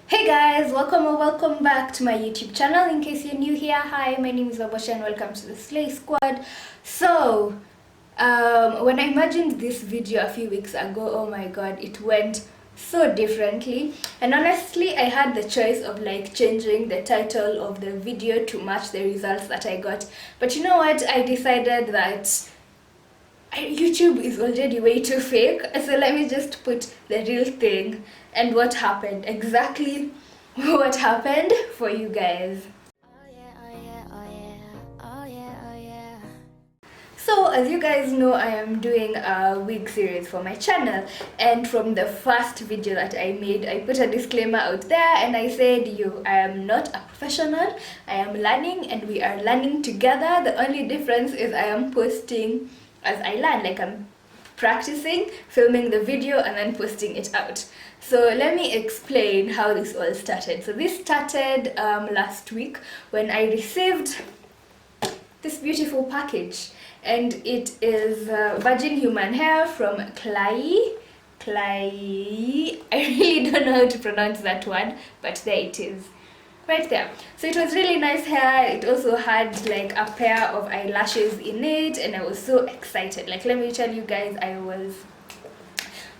Hey guys, welcome or welcome back to my YouTube channel. In case you're new here, hi, my name is Wabosha and welcome to the Slay Squad. So, when I imagined this video a few weeks ago, oh my god, it went so differently. And honestly, I had the choice of like changing the title of the video to match the results that I got. But you know what? I decided that YouTube is already way too fake, so let me just put the real thing and what happened, exactly what happened for you guys. So as you guys know, I am doing a wig series for my channel, and from the first video that I made, I put a disclaimer out there and I said, I am not a professional, I am learning and we are learning together. The only difference is I am posting as I learn, like I'm practicing, filming the video and then posting it out. So let me explain how this all started. So this started last week when I received this beautiful package, and it is virgin human hair from Klaiyi. Klaiyi. I really don't know how to pronounce that word, but there it is. Right there. So it was really nice hair. It also had like a pair of eyelashes in it, and I was so excited. Like, let me tell you guys, I was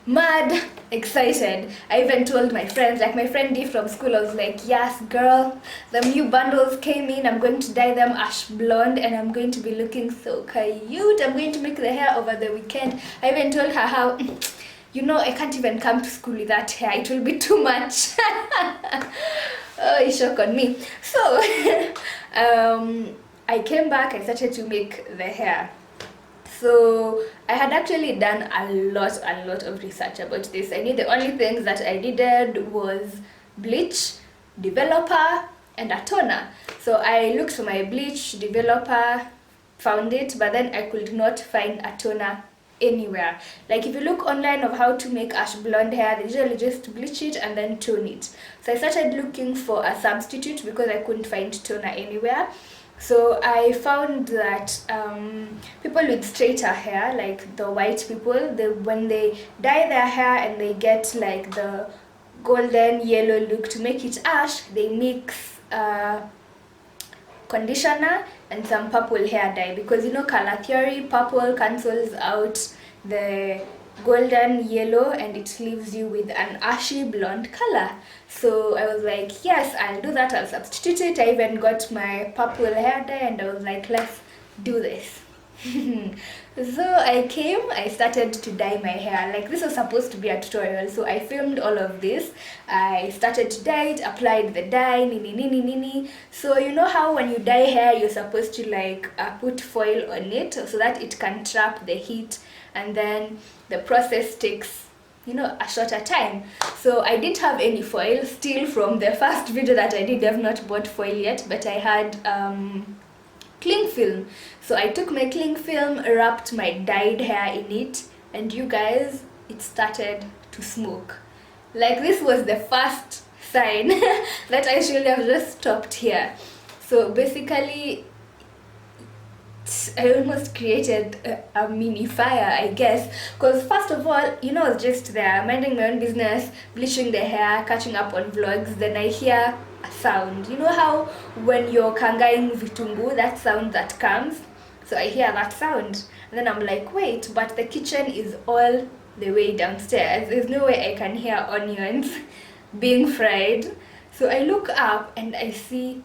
mad excited. I even told my friends, like my friend D from school, I was like, yes girl, the new bundles came in, I'm going to dye them ash blonde and I'm going to be looking so cute. I'm going to make the hair over the weekend. I even told her how I can't even come to school with that hair, it will be too much. Oh, it's shock on me. So I came back, I started to make the hair. So I had actually done a lot of research about this. I knew the only things that I needed was bleach, developer, and a toner. So I looked for my bleach, developer, found it, but then I could not find a toner anywhere. Like if you look online of how to make ash blonde hair, they usually just bleach it and then tone it. So I started looking for a substitute because I couldn't find toner anywhere. So I found that people with straighter hair, like the white people, when they dye their hair and they get like the golden yellow look to make it ash, they mix conditioner and some purple hair dye, because color theory, purple cancels out the golden yellow and it leaves you with an ashy blonde color. So I was like, yes, I'll do that, I'll substitute it. I even got my purple hair dye and I was like, let's do this. So I started to dye my hair. Like this was supposed to be a tutorial, so I filmed all of this. I started to dye it, applied the dye, nini. So you know how when you dye hair you're supposed to like put foil on it so that it can trap the heat, and then the process takes a shorter time. So I didn't have any foil still from the first video that I did. I've not bought foil yet, but I had cling film. So I took my cling film, wrapped my dyed hair in it, and you guys, it started to smoke. Like this was the first sign that I should have just stopped here. So basically I almost created a mini fire, I guess, because first of all, I was just there minding my own business, bleaching the hair, catching up on vlogs. Then I hear a sound. You know how when you're kangaing vitungu, that sound that comes? So I hear that sound and then I'm like, wait, but the kitchen is all the way downstairs, there's no way I can hear onions being fried. So I look up and I see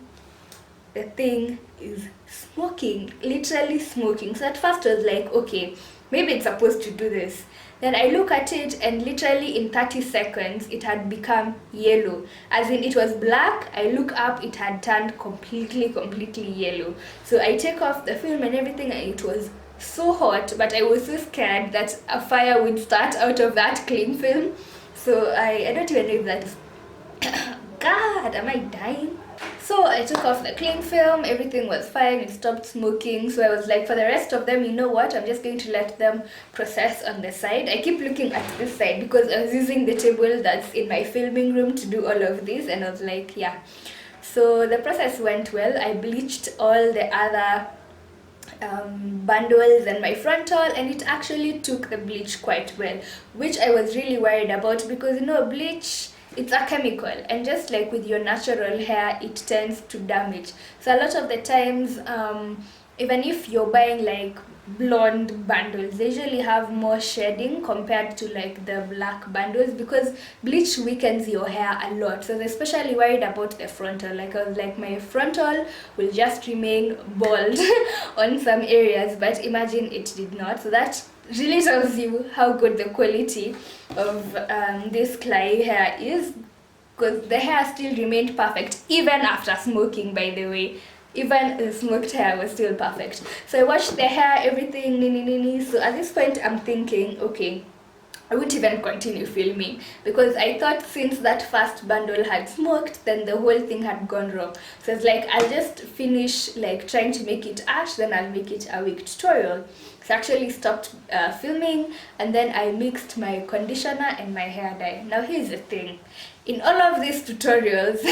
the thing is smoking, literally smoking. So at first I was like, okay, maybe it's supposed to do this. Then I look at it and literally in 30 seconds it had become yellow, as in it was black. I look up, it had turned completely yellow. So I take off the film and everything, and it was so hot, but I was so scared that a fire would start out of that cling film. So I don't even know if that is God, am I dying? So I took off the cling film, everything was fine, it stopped smoking. So I was like, for the rest of them, you know what, I'm just going to let them process on the side. I keep looking at this side because I was using the table that's in my filming room to do all of this, and I was like, yeah. So the process went well. I bleached all the other bundles and my frontal, and it actually took the bleach quite well, which I was really worried about because bleach it's a chemical, and just like with your natural hair, it tends to damage. So a lot of the times, even if you're buying like blonde bundles, they usually have more shedding compared to like the black bundles, because bleach weakens your hair a lot. So they're especially worried about the frontal. Like my frontal will just remain bald on some areas, but imagine it did not. So that really tells you how good the quality of this Klaiyi hair is, because the hair still remained perfect even after smoking, by the way. Even the smoked hair was still perfect. So I washed the hair, everything, nini. So at this point I'm thinking, okay, I wouldn't even continue filming, because I thought since that first bundle had smoked, then the whole thing had gone wrong. So it's like, I'll just finish like trying to make it ash, then I'll make it a week tutorial. So I actually stopped filming, and then I mixed my conditioner and my hair dye. Now here's the thing, in all of these tutorials,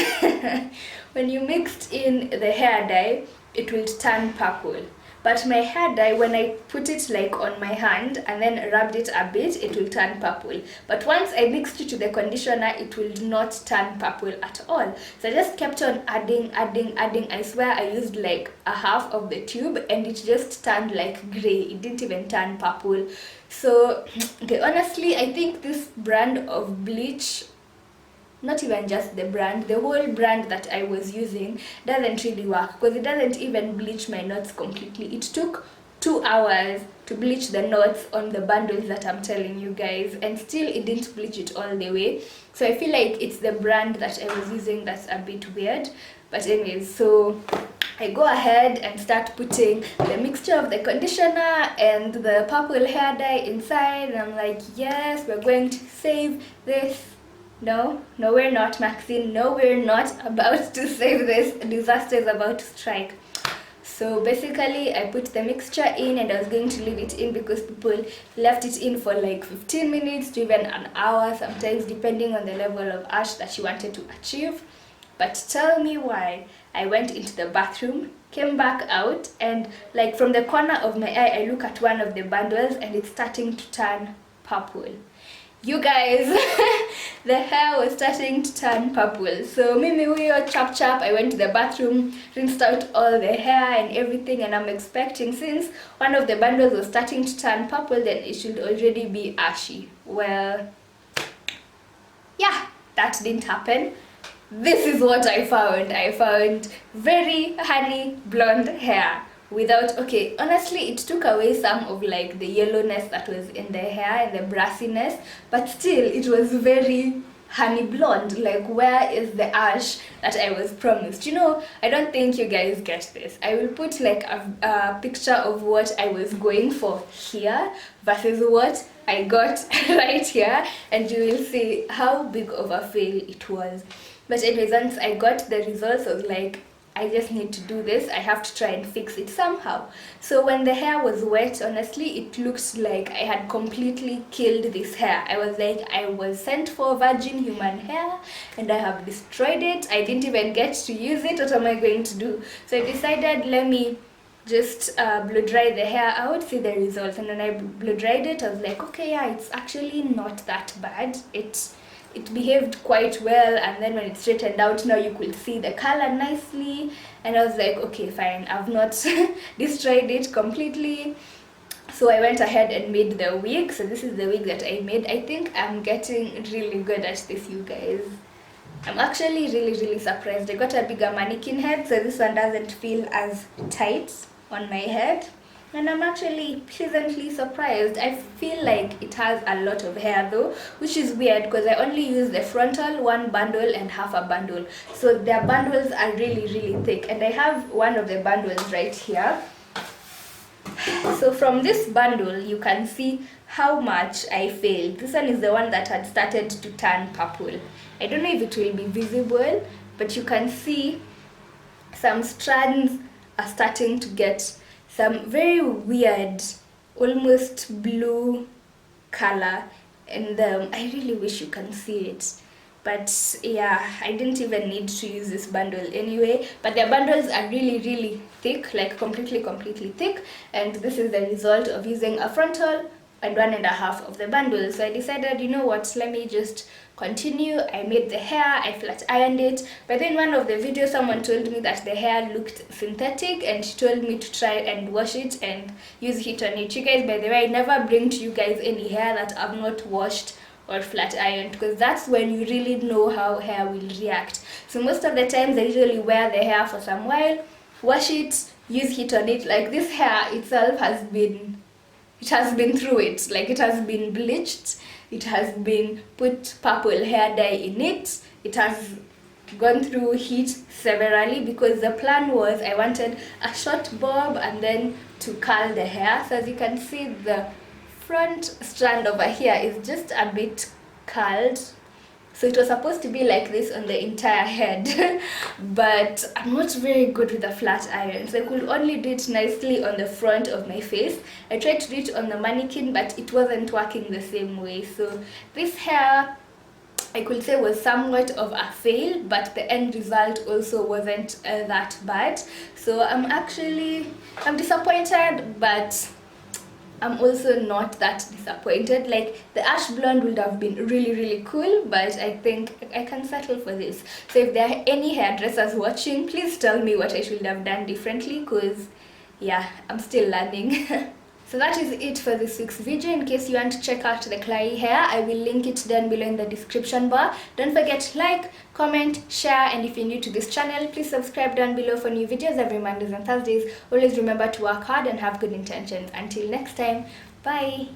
when you mixed in the hair dye, it will turn purple. But my hair dye, when I put it like on my hand and then rubbed it a bit, it will turn purple. But once I mixed it to the conditioner, it will not turn purple at all. So I just kept on adding. I swear I used like a half of the tube, and it just turned like gray. It didn't even turn purple. So okay, honestly, I think this brand of bleach, not even just the brand, the whole brand that I was using doesn't really work, because it doesn't even bleach my knots completely. It took 2 hours to bleach the knots on the bundles that I'm telling you guys, and still it didn't bleach it all the way. So I feel like it's the brand that I was using that's a bit weird. But anyways, so I go ahead and start putting the mixture of the conditioner and the purple hair dye inside, and I'm like, yes, we're going to save this. No, we're not, Maxine. No, we're not about to save this. Disaster is about to strike. So basically, I put the mixture in, and I was going to leave it in because people left it in for like 15 minutes to even an hour, sometimes depending on the level of ash that you wanted to achieve. But tell me why. I went into the bathroom, came back out, and like from the corner of my eye, I look at one of the bundles and it's starting to turn purple. You guys, the hair was starting to turn purple. So mimi huyo chap, I went to the bathroom, rinsed out all the hair and everything, and I'm expecting, since one of the bundles was starting to turn purple, then it should already be ashy. Well, yeah, that didn't happen. This is what I found. I found very honey blonde hair. Without, okay, honestly, it took away some of like the yellowness that was in the hair and the brassiness, but still it was very honey blonde. Like, where is the ash that I was promised? You know, I don't think you guys get this. I will put like a picture of what I was going for here versus what I got right here, and you will see how big of a fail it was. But anyways, once I got the results, I was like, I just need to do this. I have to try and fix it somehow. So when the hair was wet, honestly, it looked like I had completely killed this hair. I was like, I was sent for virgin human hair and I have destroyed it. I didn't even get to use it. What am I going to do? So I decided, let me just blow dry the hair out, see the results. And when I blow dried it, I was like, okay, yeah, it's actually not that bad. It behaved quite well, and then when it straightened out, now you could see the color nicely, and I was like, okay, fine, I've not destroyed it completely. So I went ahead and made the wig. So this is the wig that I made. I think I'm getting really good at this, you guys. I'm actually really surprised. I got a bigger mannequin head, so this one doesn't feel as tight on my head. And I'm actually pleasantly surprised. I feel like it has a lot of hair though, which is weird because I only use the frontal, one bundle and half a bundle. So their bundles are really thick, and I have one of the bundles right here. So from this bundle, you can see how much I failed. This one is the one that had started to turn purple. I don't know if it will be visible, but you can see some strands are starting to get some very weird, almost blue color in them. I really wish you can see it. But yeah, I didn't even need to use this bundle anyway. But the bundles are really thick, like completely thick. And this is the result of using a frontal, and 1.5 of the bundle. So I decided, you know what, let me just continue. I made the hair, I flat ironed it, but then one of the videos someone told me that the hair looked synthetic, and she told me to try and wash it and use heat on it. You guys, by the way, I never bring to you guys any hair that I've not washed or flat ironed, because that's when you really know how hair will react. So most of the times I usually wear the hair for some while, wash it, use heat on it. Like this hair itself has been through it, like it has been bleached, it has been put purple hair dye in it, it has gone through heat severally, because the plan was I wanted a short bob and then to curl the hair. So as you can see, the front strand over here is just a bit curled, so it was supposed to be like this on the entire head. But I'm not very good with the flat iron, so I could only do it nicely on the front of my face. I tried to do it on the mannequin, but it wasn't working the same way. So this hair, I could say, was somewhat of a fail, but the end result also wasn't that bad. So I'm disappointed, but I'm also not that disappointed. Like the ash blonde would have been really cool, but I think I can settle for this. So if there are any hairdressers watching, please tell me what I should have done differently, because yeah, I'm still learning. So that is it for this week's video. In case you want to check out the Klaiyi hair, I will link it down below in the description bar. Don't forget to like, comment, share, and if you're new to this channel, please subscribe down below for new videos every Mondays and Thursdays. Always remember to work hard and have good intentions. Until next time, bye!